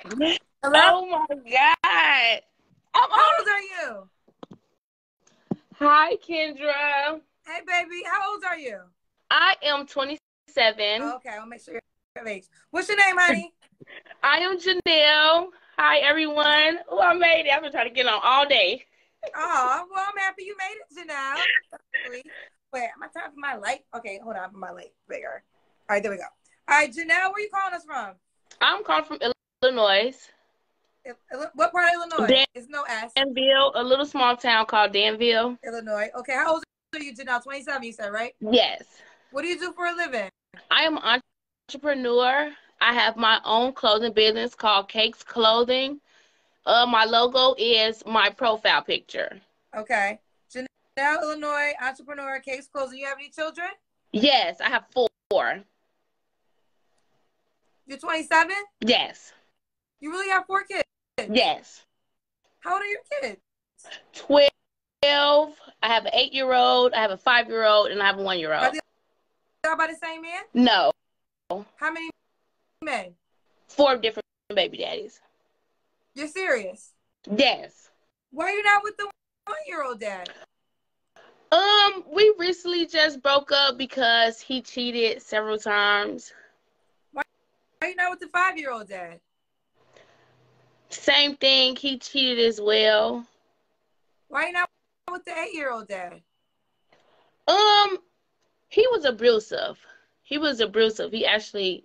Hello? Oh my God. I'm How on. old are you? Hi, Kendra. Hey, baby. How old are you? I am 27. Oh, okay, I'll make sure your age. What's your name, honey? I am Janelle. Hi, everyone. Oh, I made it. I've been trying to get on all day. Oh, well, I'm happy you made it, Janelle. That's sweet. Wait, am I time for my light? Okay, hold on, for my light bigger. All right, there we go. All right, Janelle, where you calling us from? I'm calling from Illinois. What part of Illinois? It's no S. Danville, a little small town called Danville. Illinois. Okay, how old are you, Janelle? 27, you said, right? Yes. What do you do for a living? I am an entrepreneur. I have my own clothing business called Cakes Clothing. My logo is my profile picture. Okay. Janelle, Illinois, entrepreneur, case closing. You have any children? Yes, I have 4. You're 27? Yes. You really have 4 kids? Yes. How old are your kids? 12. I have an 8-year-old, I have a 5-year-old, and I have a 1-year-old. Are they all by the same man? No. How many men? 4 different baby daddies. You're serious? Yes. Why are you not with the 1-year-old dad? We recently just broke up because he cheated several times. Why are you not with the 5-year-old dad? Same thing, he cheated as well. Why are you not with the 8-year-old dad? He was abusive. He actually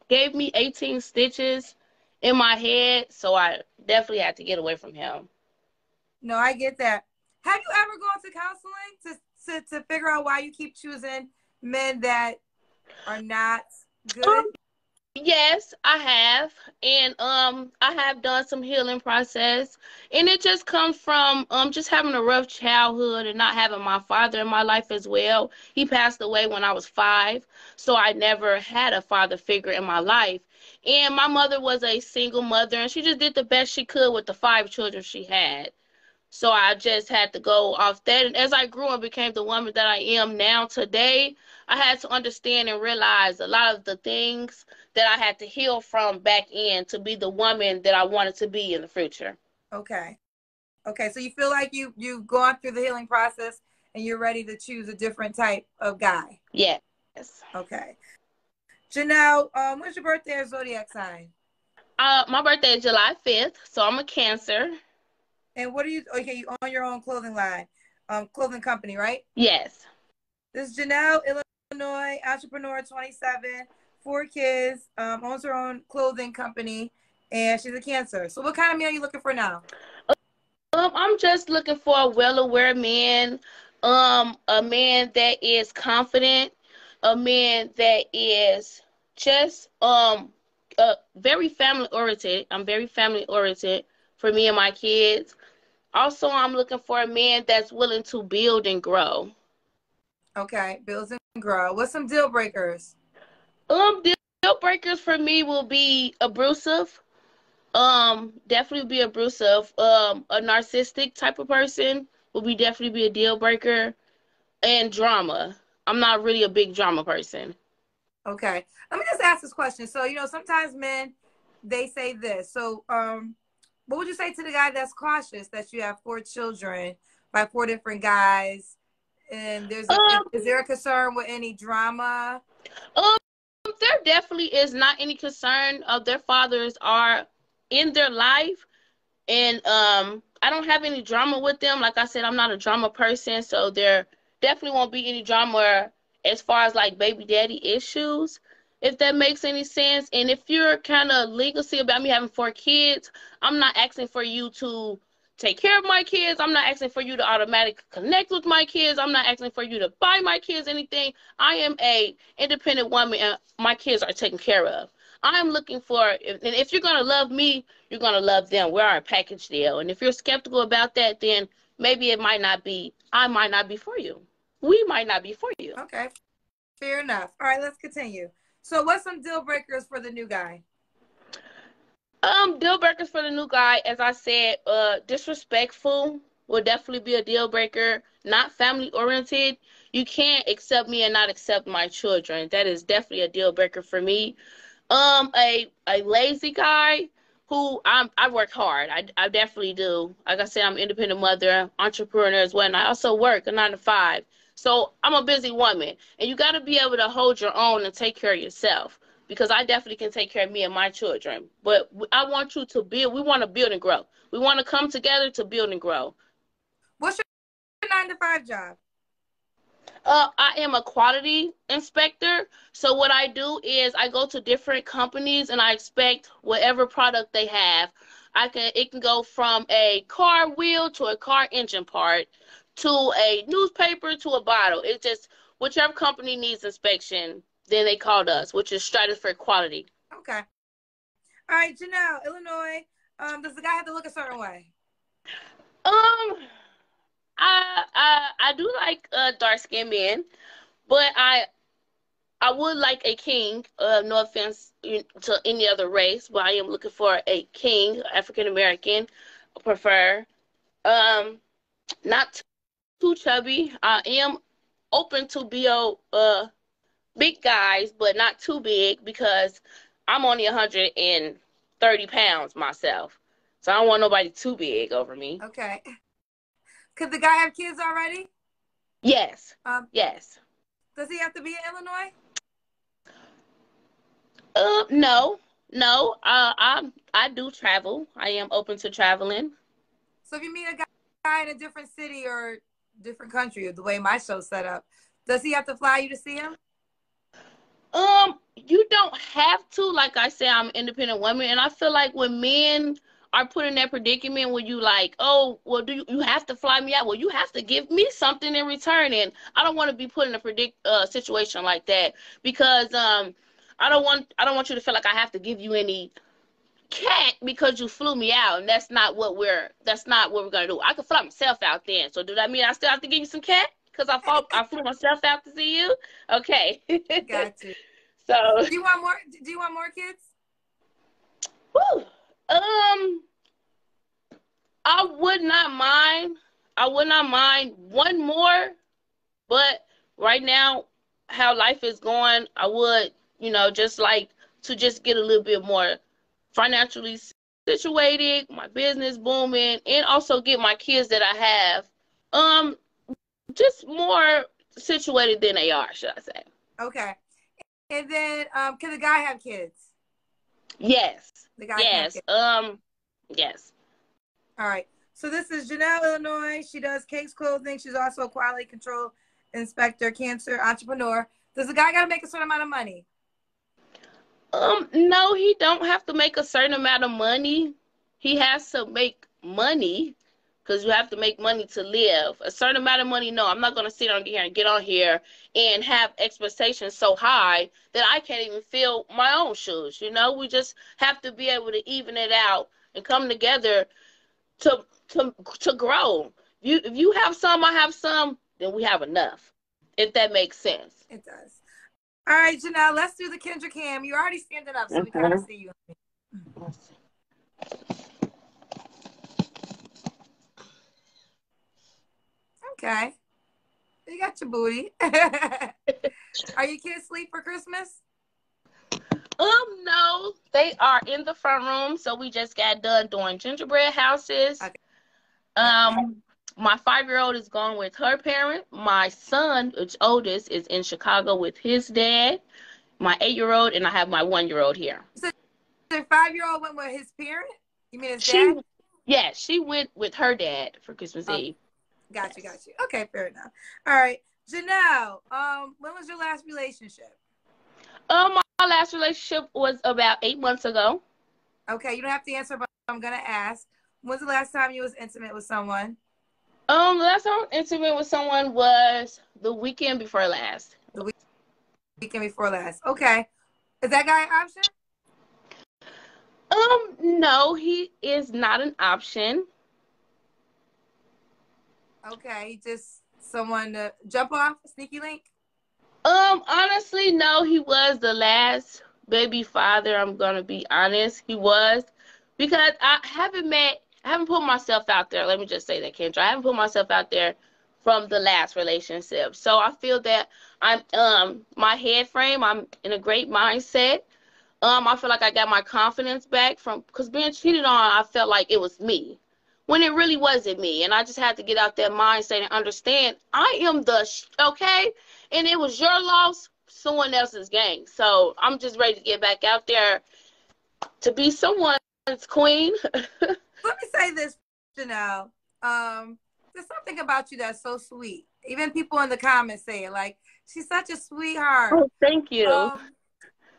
gave me 18 stitches in my head, so I definitely had to get away from him. No, I get that. Have you ever gone to counseling to figure out why you keep choosing men that are not good? Yes, I have. And I have done some healing process. And it just comes from just having a rough childhood and not having my father in my life as well. He passed away when I was 5, so I never had a father figure in my life. And my mother was a single mother, and she just did the best she could with the 5 children she had. So I just had to go off that. And as I grew and became the woman that I am now today, I had to understand and realize a lot of the things that I had to heal from back in to be the woman that I wanted to be in the future. Okay. Okay. So you feel like you've gone through the healing process and you're ready to choose a different type of guy. Yes. Okay. Janelle, when's your birthday or zodiac sign? My birthday is July 5th, so I'm a Cancer. And what are you? Okay, you own your own clothing line, clothing company, right? Yes. This is Janelle, Illinois, entrepreneur, 27, 4 kids, owns her own clothing company, and she's a Cancer. So what kind of man are you looking for now? I'm just looking for a well-aware man, a man that is confident, a man that is just very family oriented. I'm very family oriented for me and my kids. Also, I'm looking for a man that's willing to build and grow. Okay, builds and grow. What's some deal breakers? Deal breakers for me will be abusive. Definitely be abusive. A narcissistic type of person will be definitely be a deal breaker. And drama. I'm not really a big drama person. Okay, let me just ask this question. So sometimes men they say this. So what would you say to the guy that's cautious that you have 4 children by 4 different guys, and is there a concern with any drama? Um, there definitely is not any concern of their fathers are in their life, and I don't have any drama with them. Like I said, I'm not a drama person, so there definitely won't be any drama as far as like baby daddy issues, if that makes any sense. And if you're kind of legacy about me having 4 kids, I'm not asking for you to take care of my kids. I'm not asking for you to automatically connect with my kids. I'm not asking for you to buy my kids anything. I am a independent woman, and my kids are taken care of. I'm looking for, and if you're going to love me, you're going to love them. We're a package deal. And if you're skeptical about that, then maybe it might not be, I might not be for you. We might not be for you. Okay, fair enough. All right, let's continue. So what's some deal breakers for the new guy? Deal breakers for the new guy, as I said, disrespectful will definitely be a deal breaker. Not family oriented. You can't accept me and not accept my children. That is definitely a deal breaker for me. A lazy guy who I work hard. I definitely do. Like I said, I'm an independent mother, entrepreneur as well, and I also work a 9 to 5. So I'm a busy woman, and you got to be able to hold your own and take care of yourself. Because I definitely can take care of me and my children. But I want you to build. We want to build and grow. We want to come together to build and grow. What's your 9 to 5 job? I am a quality inspector. So what I do is I go to different companies and I inspect whatever product they have. It can go from a car wheel to a car engine part to a newspaper to a bottle. It's just whichever company needs inspection, then they called us, which is Stratosphere Quality. Okay. All right, Janelle, Illinois. Does the guy have to look a certain way? I do like dark skinned men, but I would like a king. No offense to any other race, but I am looking for a king, African American. Prefer. Not too chubby. I am open to be big guys, but not too big because I'm only 130 pounds myself, so I don't want nobody too big over me. Okay. Could the guy have kids already? Yes. Yes. Does he have to be in Illinois? No. I do travel. I am open to traveling. So if you meet a guy in a different city or different country, the way my show's set up, does he have to fly you to see him? You don't have to. Like I said, I'm an independent woman, and I feel like when men are put in that predicament where you like, oh, well, you have to fly me out? Well, you have to give me something in return, and I don't want to be put in a situation like that because I don't want you to feel like I have to give you any cat because you flew me out, and that's not what we're gonna do. I could fly myself out then. So do that mean I still have to give you some cat because I flew myself out to see you? Okay. Got you. So do you want more kids? Whew. I would not mind one more, but right now, how life is going, I would, just like to just get a little bit more financially situated, my business booming, and also get my kids that I have, just more situated than they are, should I say. Okay. And then, can the guy have kids? Yes. The guy yes. can have kids. Yes. All right. So this is Janelle, Illinois. She does Cakes Clothing. She's also a quality control inspector, cancer entrepreneur. Does the guy got to make a certain amount of money? No, he don't have to make a certain amount of money. He has to make money because you have to make money to live. A certain amount of money, no. I'm not going to sit on here and get on here and have expectations so high that I can't even fill my own shoes. We just have to be able to even it out and come together to grow. If you have some, I have some, then we have enough, if that makes sense. It does. All right, Janelle, let's do the Kendra Cam. You're already standing up, so we kind of see you. Okay. You got your booty. Are your kids asleep for Christmas? No. They are in the front room, so we just got done doing gingerbread houses. Okay. My 5-year-old is gone with her parent. My son, which oldest, is in Chicago with his dad. My 8-year-old, and I have my 1-year-old here. So the 5-year-old went with his parent? You mean his dad? Yeah, she went with her dad for Christmas Eve. Got you. Okay, fair enough. All right. Janelle, when was your last relationship? My last relationship was about 8 months ago. Okay, you don't have to answer, but I'm going to ask. When's the last time you was intimate with someone? The last time I was intimate with someone was the weekend before last. The weekend before last. Okay. Is that guy an option? No, he is not an option. Okay, just someone to jump off, sneaky link? Honestly, no, he was the last baby father, I'm gonna be honest. He was. Because I haven't put myself out there. Let me just say that, Kendra. I haven't put myself out there from the last relationship. So I feel that I'm my head frame, I'm in a great mindset. I feel like I got my confidence back from, because being cheated on, I felt like it was me when it really wasn't me. And I just had to get out that mindset and understand I am okay? And it was your loss, someone else's gain. So I'm just ready to get back out there to be someone's queen. Let me say this, Janelle. There's something about you that's so sweet. Even people in the comments say it, like, she's such a sweetheart. Oh, thank you. Well,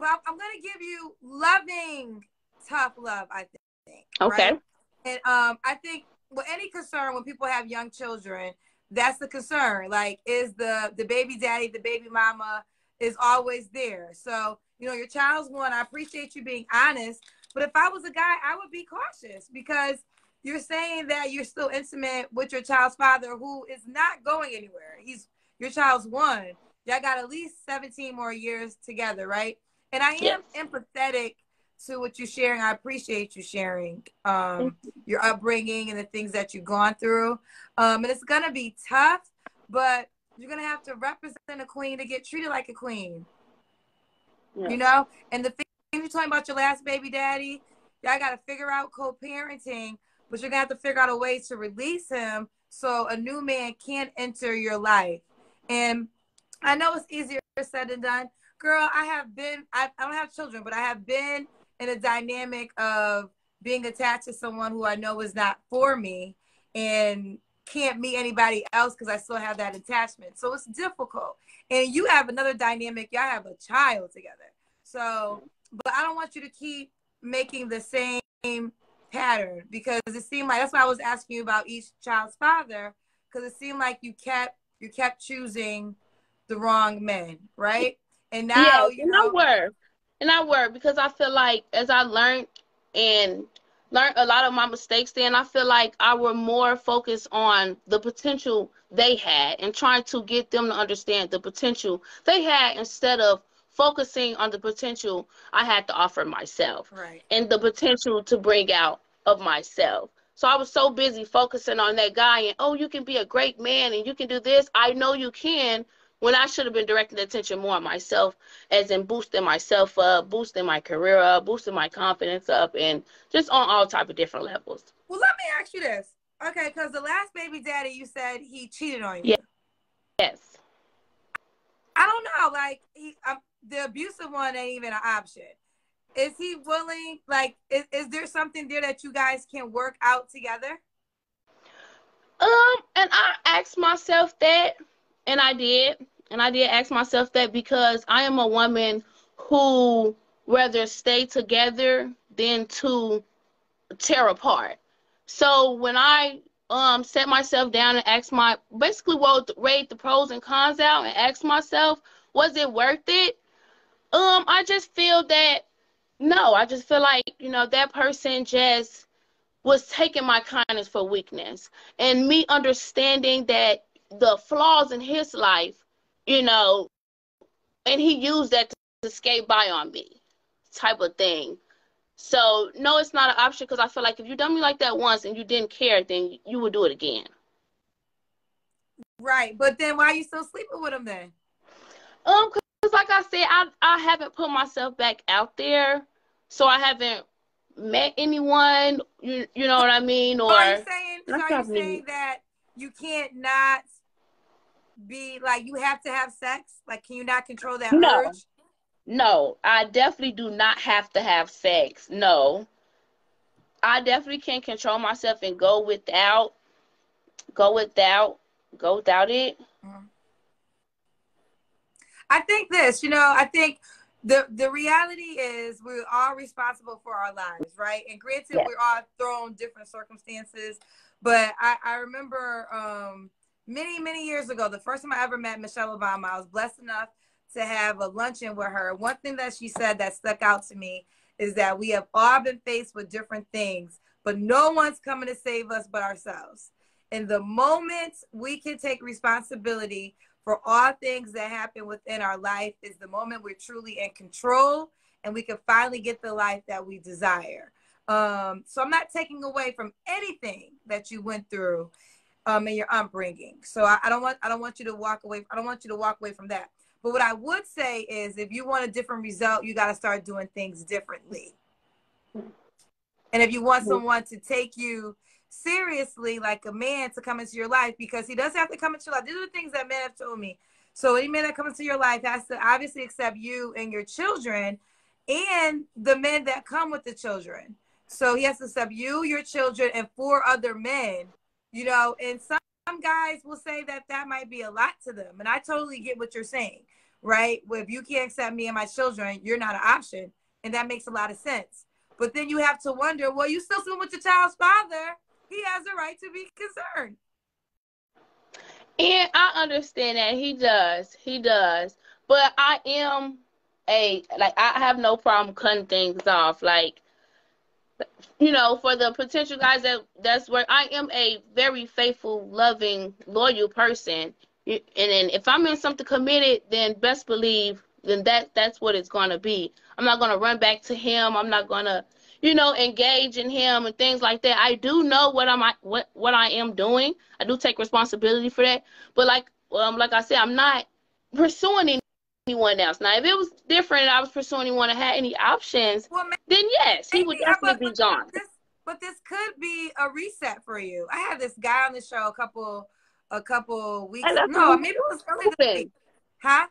I'm going to give you loving, tough love, I think. Okay. Right? And I think with any concern, when people have young children, that's the concern. Like, is the baby daddy, the baby mama is always there. So, you know, your child's one. I appreciate you being honest. But if I was a guy, I would be cautious, because you're saying that you're still intimate with your child's father, who is not going anywhere. He's your child's one. Y'all got at least 17 more years together, right? And I am empathetic to what you're sharing. I appreciate you sharing your upbringing and the things that you've gone through. And it's going to be tough, but you're going to have to represent a queen to get treated like a queen. You know? And the thing you're talking about your last baby daddy, y'all got to figure out co-parenting, but you're going to have to figure out a way to release him so a new man can't enter your life. And I know it's easier said than done. Girl, I don't have children, but I have been in a dynamic of being attached to someone who I know is not for me and can't meet anybody else because I still have that attachment. So it's difficult. And you have another dynamic. Y'all have a child together. So, but I don't want you to keep making the same pattern, because it seemed like, that's why I was asking you about each child's father, because it seemed like you kept choosing the wrong men, right? And now, you know, I were, because I feel like as I learned a lot of my mistakes, then I feel like I were more focused on the potential they had and trying to get them to understand the potential they had, instead of focusing on the potential I had to offer myself, right, and the potential to bring out of myself. So I was so busy focusing on that guy and, oh, you can be a great man and you can do this. I know you can, when I should have been directing the attention more on myself, as in boosting myself up, boosting my career up, boosting my confidence up, and just on all type of different levels. Well, let me ask you this. Okay, because the last baby daddy, you said he cheated on you. Yes. I don't know. Like, the abusive one ain't even an option. Is he willing? Like, is there something there that you guys can work out together? And I asked myself that, and I did ask myself that, because I am a woman who rather stay together than to tear apart. So when I set myself down and asked weighed the pros and cons out and asked myself, was it worth it? I just feel that no. I just feel like, you know, that person just was taking my kindness for weakness, and me understanding that the flaws in his life, you know, and he used that to skate by on me, type of thing. So no, it's not an option, because I feel like if you done me like that once and you didn't care, then you would do it again. Right, but then why are you still sleeping with him then? Because like I said, I haven't put myself back out there, so I haven't met anyone. You know what I mean? Or are you saying that you can't not be like, you have to have sex? Like, can you not control that urge? No, I definitely do not have to have sex. No, I definitely can control myself and go without it. I think this, you know, I think the reality is we're all responsible for our lives, right? And granted, we're all thrown different circumstances, but I remember many years ago, the first time I ever met Michelle Obama, I was blessed enough to have a luncheon with her. One thing that she said that stuck out to me is that we have all been faced with different things, but no one's coming to save us but ourselves. And the moment we can take responsibility for all things that happen within our life is the moment we're truly in control, and we can finally get the life that we desire. So I'm not taking away from anything that you went through in your upbringing. So I don't want you to walk away. I don't want you to walk away from that. But what I would say is if you want a different result, you got to start doing things differently. And if you want someone to take you seriously, like a man, to come into your life, because he does have to come into your life. These are the things that men have told me. So any man that comes into your life has to obviously accept you and your children and the men that come with the children. So he has to accept you, your children, and 4 other men, you know, and some guys will say that that might be a lot to them. And I totally get what you're saying, right? Well, if you can't accept me and my children, you're not an option. And that makes a lot of sense. But then you have to wonder, well, you still sleeping with your child's father. He has a right to be concerned. And I understand that he does. But I am I have no problem cutting things off. Like, you know, for the potential guys that's where I am a very faithful, loving, loyal person. And then if I'm in something committed, then best believe then that's what it's gonna be. I'm not gonna run back to him. I'm not gonna, you know, engage in him and things like that. I do know what I am doing. I do take responsibility for that. But like I said, I'm not pursuing anyone else. Now, if it was different and I was pursuing anyone that had any options, well, then yes, he would definitely be gone. But this could be a reset for you. I had this guy on the show a couple weeks. No, maybe it was early this week. Huh?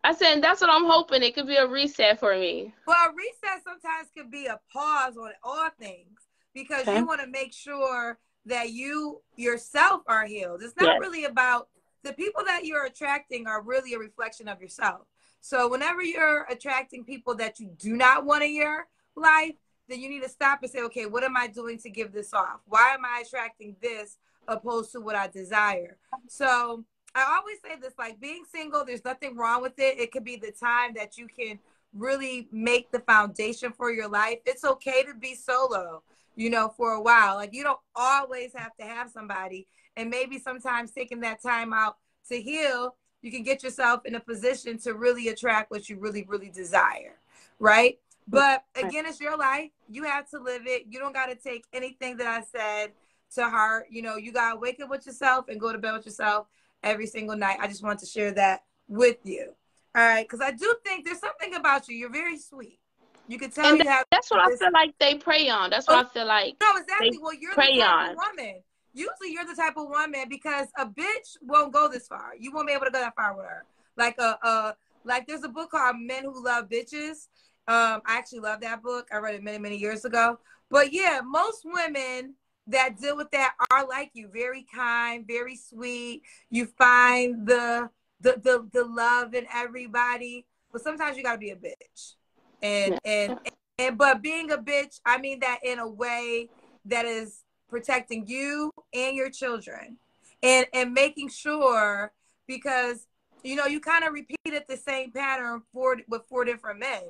I said that's what I'm hoping. It could be a reset for me. Well, a reset sometimes could be a pause on all things because you want to make sure that you yourself are healed. It's not really about the people that you're attracting are really a reflection of yourself. So whenever you're attracting people that you do not want in your life, then you need to stop and say, okay, what am I doing to give this off? Why am I attracting this opposed to what I desire? So I always say this, like being single, there's nothing wrong with it. It could be the time that you can really make the foundation for your life. It's okay to be solo, you know, for a while. Like you don't always have to have somebody. And maybe sometimes taking that time out to heal, you can get yourself in a position to really attract what you really, really desire, right? But again, it's your life. You have to live it. You don't got to take anything that I said to heart. You know, you got to wake up with yourself and go to bed with yourself every single night. I just want to share that with you. All right. Because I do think there's something about you. You're very sweet. You can tell you have. That's what I feel like they prey on. That's what I feel like. No, exactly. Well, you're the type of woman. Usually you're the type of woman because a bitch won't go this far. You won't be able to go that far with her. Like there's a book called Men Who Love Bitches. I actually love that book. I read it many, many years ago. But yeah, most women that deal with that are like you, very kind, very sweet. You find the love in everybody, but sometimes you gotta be a bitch. But being a bitch, I mean that in a way that is protecting you and your children, and making sure, because you know you kind of repeated the same pattern with 4 different men.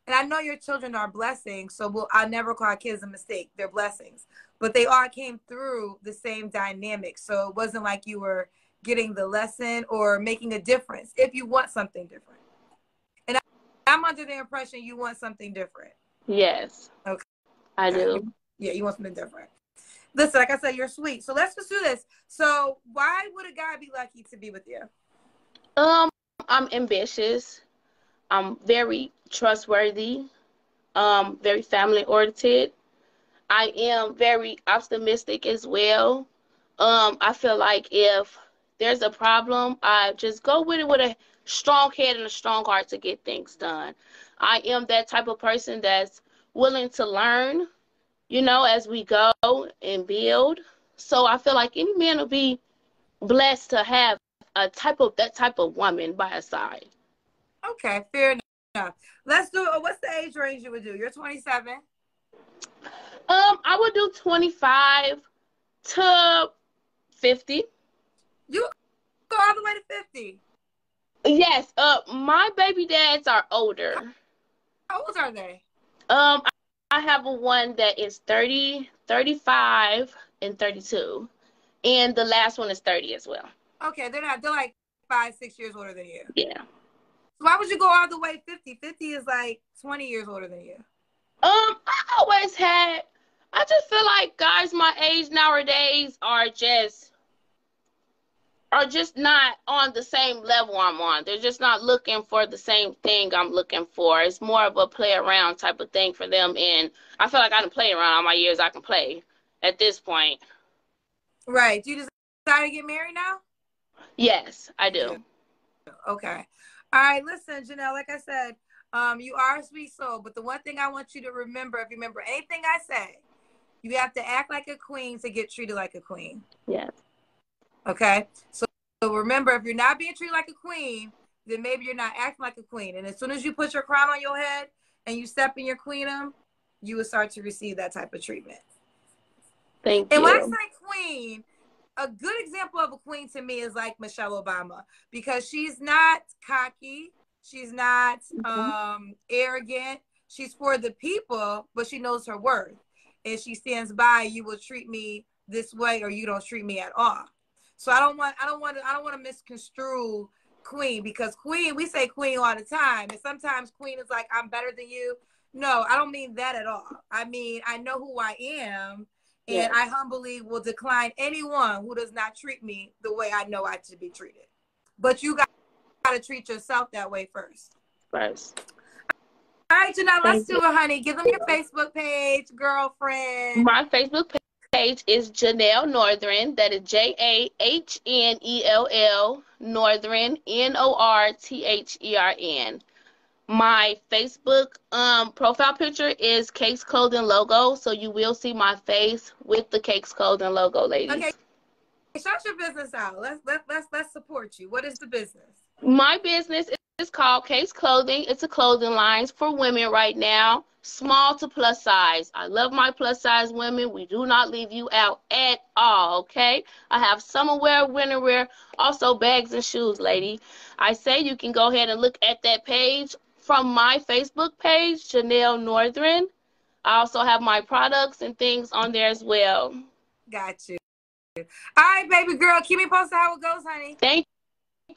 And I know your children are blessings, so I'll never call kids a mistake. They're blessings. But they all came through the same dynamic. So it wasn't like you were getting the lesson or making a difference if you want something different. And I'm under the impression you want something different. Yes. Okay. I do. Yeah, you want something different. Listen, like I said, you're sweet. So let's just do this. So why would a guy be lucky to be with you? I'm ambitious. I'm very trustworthy, very family oriented. I am very optimistic as well. I feel like if there's a problem, I just go with it with a strong head and a strong heart to get things done. I am that type of person that's willing to learn, you know, as we go and build. So I feel like any man will be blessed to have that type of woman by his side. Okay, fair enough. Let's do it. What's the age range you would do? You're 27. I would do 25 to 50. You go all the way to 50. Yes. My baby dads are older. How old are they? I have one that is 30, 35, and 32. And the last one is 30 as well. Okay, they're like 5-6 years older than you. Yeah. So why would you go all the way 50? 50 is like 20 years older than you. I just feel like guys my age nowadays are just are just not on the same level I'm on. They're just not looking for the same thing I'm looking for. It's more of a play around type of thing for them. And I feel like I can play around all my years I can play at this point. Right. Do you decide to get married now? Yes, I do. Okay. All right. Listen, Janelle, like I said, you are a sweet soul, but the one thing I want you to remember, if you remember anything I say, you have to act like a queen to get treated like a queen. Yes. Okay. So remember, if you're not being treated like a queen, then maybe you're not acting like a queen. And as soon as you put your crown on your head and you step in your queendom, you will start to receive that type of treatment. Thank you. And when I say queen, a good example of a queen to me is like Michelle Obama, because she's not cocky. She's not arrogant. She's for the people, but she knows her worth. And she stands by, you will treat me this way or you don't treat me at all. So I don't want to misconstrue queen, because queen, we say queen all the time. And sometimes queen is like, I'm better than you. No, I don't mean that at all. I mean, I know who I am. And yes, I humbly will decline anyone who does not treat me the way I know I should be treated. But you got to treat yourself that way first. First. All right, Janelle, let's do it, honey. Give them your Facebook page, girlfriend. My Facebook page is Janelle Northern. That is JAHNELL Northern, NORTHERN. My Facebook profile picture is Cakes Clothing logo, so you will see my face with the Cakes Clothing logo, ladies. Okay, shout your business out. Let's support you. What is the business? My business is called Cakes Clothing. It's a clothing line for women right now, small to plus size. I love my plus size women. We do not leave you out at all, okay? I have summer wear, winter wear, also bags and shoes, lady. I say you can go ahead and look at that page from my Facebook page, Janelle Northern. I also have my products and things on there as well. Got you. All right, baby girl. Keep me posted how it goes, honey. Thank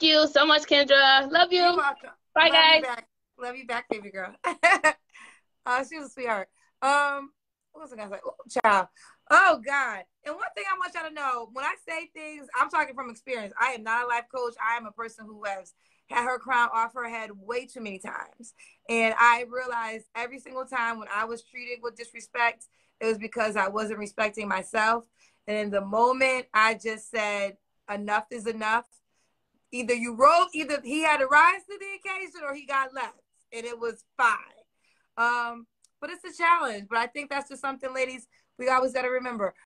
you so much, Kendra. Love you. You're welcome. Bye, guys. Love you back, baby girl. She was a sweetheart. What was I going to say? Oh, child. Oh, God. And one thing I want y'all to know, when I say things, I'm talking from experience. I am not a life coach. I am a person who has had her crown off her head way too many times. And I realized every single time when I was treated with disrespect, it was because I wasn't respecting myself. And in the moment, I just said, enough is enough. Either he had to rise to the occasion or he got left. And it was fine. But it's a challenge. But I think that's just something, ladies, we always got to remember.